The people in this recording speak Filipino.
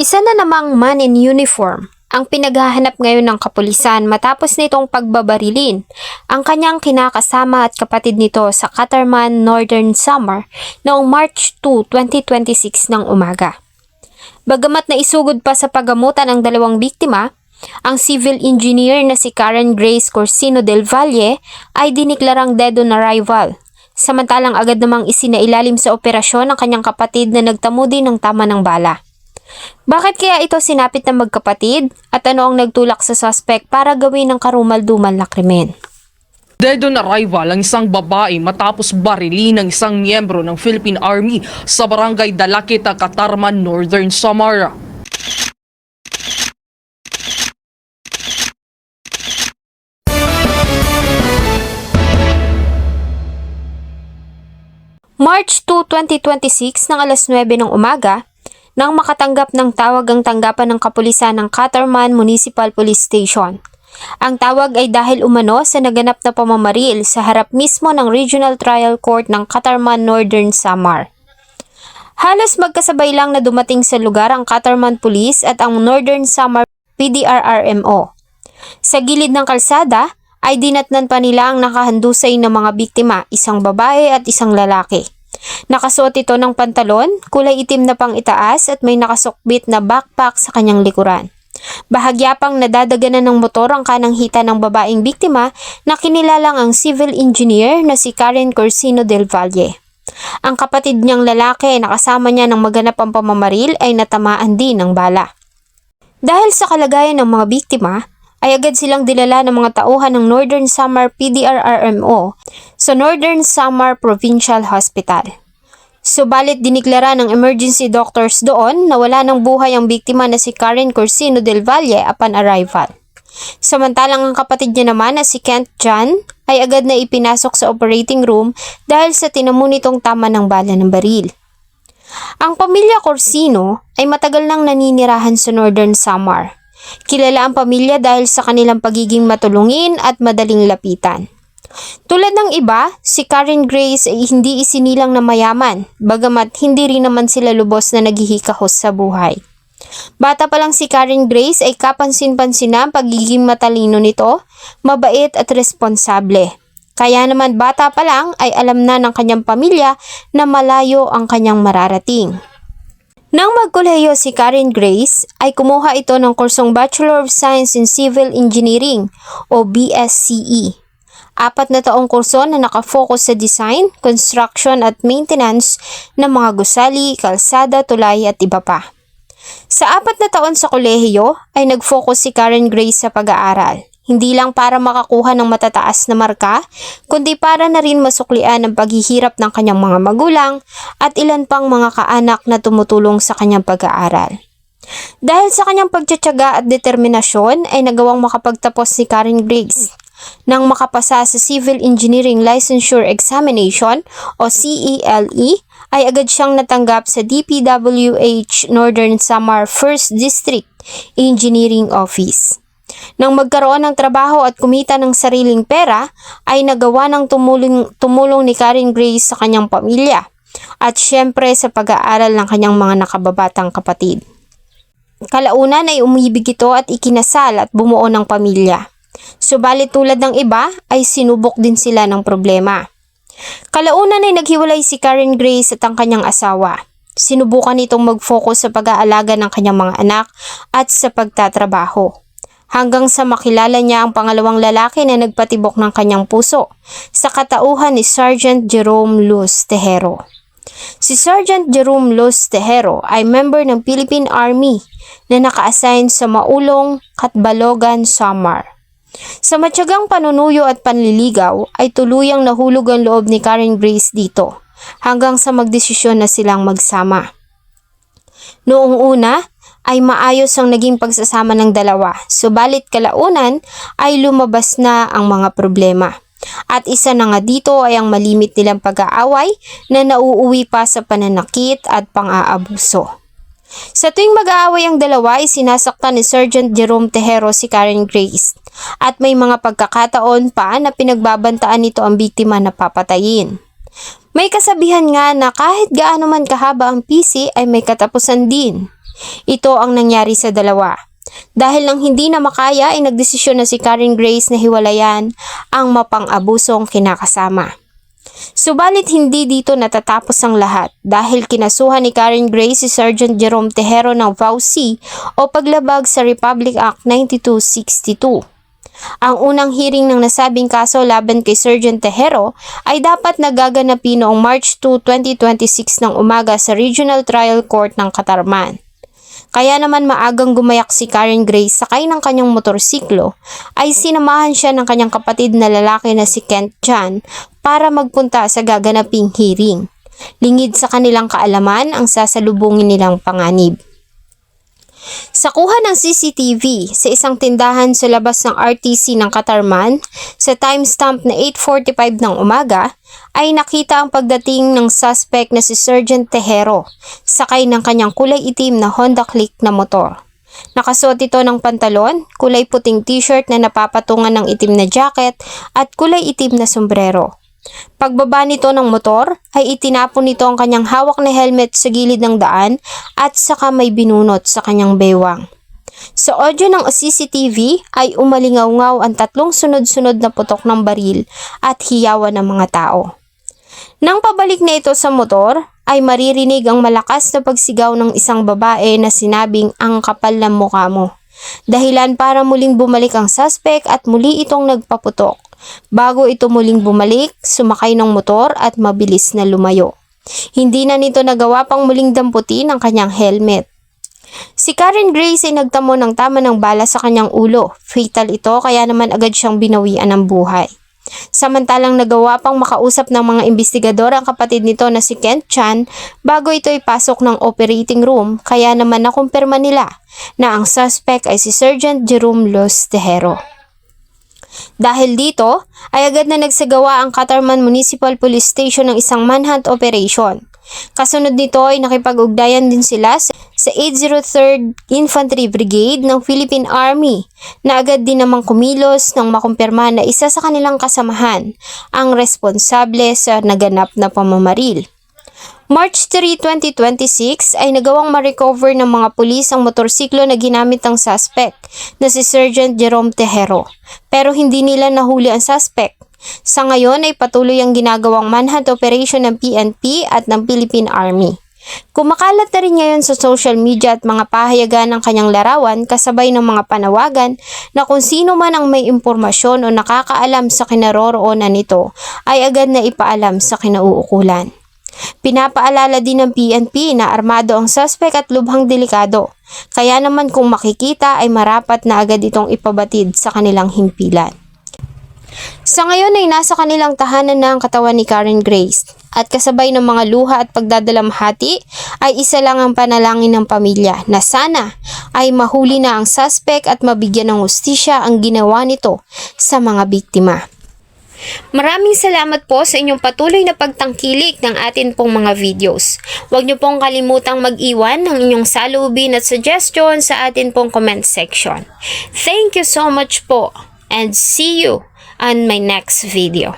Isa na namang man in uniform ang pinaghahanap ngayon ng kapulisan matapos nitong pagbabarilin ang kanyang kinakasama at kapatid nito sa Catarman, Northern Samar noong March 2, 2026 ng umaga. Bagamat naisugod pa sa paggamutan ang dalawang biktima, ang civil engineer na si Karen Grace Corsino del Valle ay diniklarang dead on arrival, samantalang agad namang isinailalim sa operasyon ang kanyang kapatid na nagtamo din ng tama ng bala. Bakit kaya ito sinapit ng magkapatid at ano ang nagtulak sa suspect para gawin ng karumal-dumal na krimen? Dead on arrival ang isang babae matapos barilin ng isang miyembro ng Philippine Army sa barangay Dalakita, Catarman, Northern Samar. March 2, 2026 ng alas 9 ng umaga, nang makatanggap ng tawag ang tanggapan ng kapulisan ng Catarman Municipal Police Station. Ang tawag ay dahil umano sa naganap na pamamaril sa harap mismo ng Regional Trial Court ng Catarman, Northern Samar. Halos magkasabay lang na dumating sa lugar ang Catarman Police at ang Northern Samar PDRRMO. Sa gilid ng kalsada ay dinatnan pa nila ang nakahandusay ng mga biktima, isang babae at isang lalaki. Nakasuot ito ng pantalon, kulay itim na pang itaas at may nakasukbit na backpack sa kanyang likuran. Bahagya pang nadadaganan ng motor ang kanang hita ng babaeng biktima na kinilalang ang civil engineer na si Karen Corsino del Valle. Ang kapatid niyang lalaki na kasama niya ng maganap ang pamamaril ay natamaan din ng bala. Dahil sa kalagayan ng mga biktima, ay agad silang dilala ng mga tauhan ng Northern Samar PDRRMO sa Northern Samar Provincial Hospital. Subalit diniklara ng emergency doctors doon na wala ng buhay ang biktima na si Karen Corsino del Valle upon arrival. Samantalang ang kapatid niya naman na si Kent John ay agad na ipinasok sa operating room dahil sa tinamo nitong tama ng bala ng baril. Ang pamilya Corsino ay matagal nang naninirahan sa Northern Samar. Kilala ang pamilya dahil sa kanilang pagiging matulungin at madaling lapitan. Tulad ng iba, si Karen Grace ay hindi isinilang na mayaman, bagamat hindi rin naman sila lubos na naghihikahos sa buhay. Bata pa lang si Karen Grace ay kapansin-pansin na ang pagiging matalino nito, mabait at responsable. Kaya naman bata pa lang ay alam na ng kanyang pamilya na malayo ang kanyang mararating. Nang magkolehiyo si Karen Grace, ay kumuha ito ng kursong Bachelor of Science in Civil Engineering o BSCE. 4 na taong kurso na nakafocus sa design, construction at maintenance ng mga gusali, kalsada, tulay at iba pa. Sa 4 na taon sa kolehiyo ay nag-focus si Karen Grace sa pag-aaral. Hindi lang para makakuha ng matataas na marka, kundi para na rin masuklian ang paghihirap ng kanyang mga magulang at ilan pang mga kaanak na tumutulong sa kanyang pag-aaral. Dahil sa kanyang pagtitiyaga at determinasyon ay nagawang makapagtapos si Karen Grace. Nang makapasa sa Civil Engineering Licensure Examination o CELE, ay agad siyang natanggap sa DPWH Northern Samar 1st District Engineering Office. Nang magkaroon ng trabaho at kumita ng sariling pera, ay nagawa ng tumulong ni Karen Grace sa kanyang pamilya at syempre sa pag-aaral ng kanyang mga nakababatang kapatid. Kalaunan ay umibig ito at ikinasal at bumuo ng pamilya. Subalit tulad ng iba ay sinubok din sila ng problema. Kalaunan ay naghiwalay si Karen Grace at ang kanyang asawa. Sinubukan itong mag-focus sa pag-aalaga ng kanyang mga anak at sa pagtatrabaho. Hanggang sa makilala niya ang pangalawang lalaki na nagpatibok ng kanyang puso sa katauhan ni Sergeant Jerome Luz Tejero. Si Sergeant Jerome Luz Tejero ay member ng Philippine Army na naka-assign sa Maulong, Catbalogan, Samar. Sa matyagang panunuyo at panliligaw ay tuluyang nahulog ang loob ni Karen Grace dito hanggang sa magdesisyon na silang magsama. Noong una ay maayos ang naging pagsasama ng dalawa, subalit kalaunan ay lumabas na ang mga problema. At isa na nga dito ay ang malimit nilang pag-aaway na nauuwi pa sa pananakit at pang-aabuso. Sa tuwing mag-aaway ang dalawa ay sinasaktan ni Sergeant Jerome Tejero si Karen Grace at may mga pagkakataon pa na pinagbabantaan nito ang biktima na papatayin. May kasabihan nga na kahit gaano man kahaba ang pisi ay may katapusan din. Ito ang nangyari sa dalawa. Dahil nang hindi na makaya ay nagdesisyon na si Karen Grace na hiwalayan ang mapang-abusong kinakasama. Subalit hindi dito natatapos ang lahat dahil kinasuhan ni Karen Grace si Sergeant Jerome Tejero ng VAUC o paglabag sa Republic Act 9262. Ang unang hearing ng nasabing kaso laban kay Sergeant Tejero ay dapat nagaganapin noong March 2, 2026 ng umaga sa Regional Trial Court ng Katarman. Kaya naman maagang gumayak si Karen Grace sakay ng kanyang motorsiklo ay sinamahan siya ng kanyang kapatid na lalaki na si Kent Chan para magpunta sa gaganaping hearing. Lingid sa kanilang kaalaman ang sasalubungin nilang panganib. Sa kuha ng CCTV sa isang tindahan sa labas ng RTC ng Katarman sa timestamp na 8:45 ng umaga ay nakita ang pagdating ng suspect na si Sergeant Tejero sakay ng kanyang kulay itim na Honda Click na motor. Nakasuot ito ng pantalon, kulay puting t-shirt na napapatungan ng itim na jacket at kulay itim na sombrero. Pagbaba nito ng motor ay itinapon nito ang kanyang hawak na helmet sa gilid ng daan at saka may binunot sa kanyang bewang. Sa audio ng CCTV ay umalingaw-ngaw ang 3 sunod-sunod na putok ng baril at hiyawan ng mga tao. Nang pabalik na ito sa motor ay maririnig ang malakas na pagsigaw ng isang babae na sinabing ang kapal ng mukha mo. Dahilan para muling bumalik ang suspect at muli itong nagpaputok. Bago ito muling bumalik, sumakay ng motor at mabilis na lumayo. Hindi na nito nagawa pang muling damputin ang kanyang helmet. Si Karen Grace ay nagtamo ng tama ng bala sa kanyang ulo. Fatal ito kaya naman agad siyang binawian ng buhay. Samantalang nagawa pang makausap ng mga investigador ang kapatid nito na si Kent Chan bago ito ipasok ng operating room kaya naman nakumpirma nila na ang suspect ay si Sergeant Jerome Los Tejero. Dahil dito, ay agad na nagsagawa ang Katarman Municipal Police Station ng isang manhunt operation. Kasunod nito ay nakipag-ugnayan din sila sa 803rd Infantry Brigade ng Philippine Army na agad din namang kumilos nang makumpirma na isa sa kanilang kasamahan ang responsable sa naganap na pamamaril. March 3, 2026 ay nagawang ma-recover ng mga pulis ang motorsiklo na ginamit ng suspect na si Sergeant Jerome Tejero pero hindi nila nahuli ang suspect. Sa ngayon ay patuloy ang ginagawang manhunt operation ng PNP at ng Philippine Army. Kumakalat na rin ngayon sa social media at mga pahayagan ng kanyang larawan kasabay ng mga panawagan na kung sino man ang may impormasyon o nakakaalam sa kinaroroonan nito ay agad na ipaalam sa kinauukulan. Pinapaalala din ng PNP na armado ang suspect at lubhang delikado, kaya naman kung makikita ay marapat na agad itong ipabatid sa kanilang himpilan. Sa ngayon ay nasa kanilang tahanan na ang katawan ni Karen Grace at kasabay ng mga luha at pagdadalamhati ay isa lang ang panalangin ng pamilya na sana ay mahuli na ang suspect at mabigyan ng hustisya ang ginawa nito sa mga biktima. Maraming salamat po sa inyong patuloy na pagtangkilik ng atin pong mga videos. Huwag niyo pong kalimutang mag-iwan ng inyong salubin at suggestion sa atin pong comment section. Thank you so much po and see you on my next video.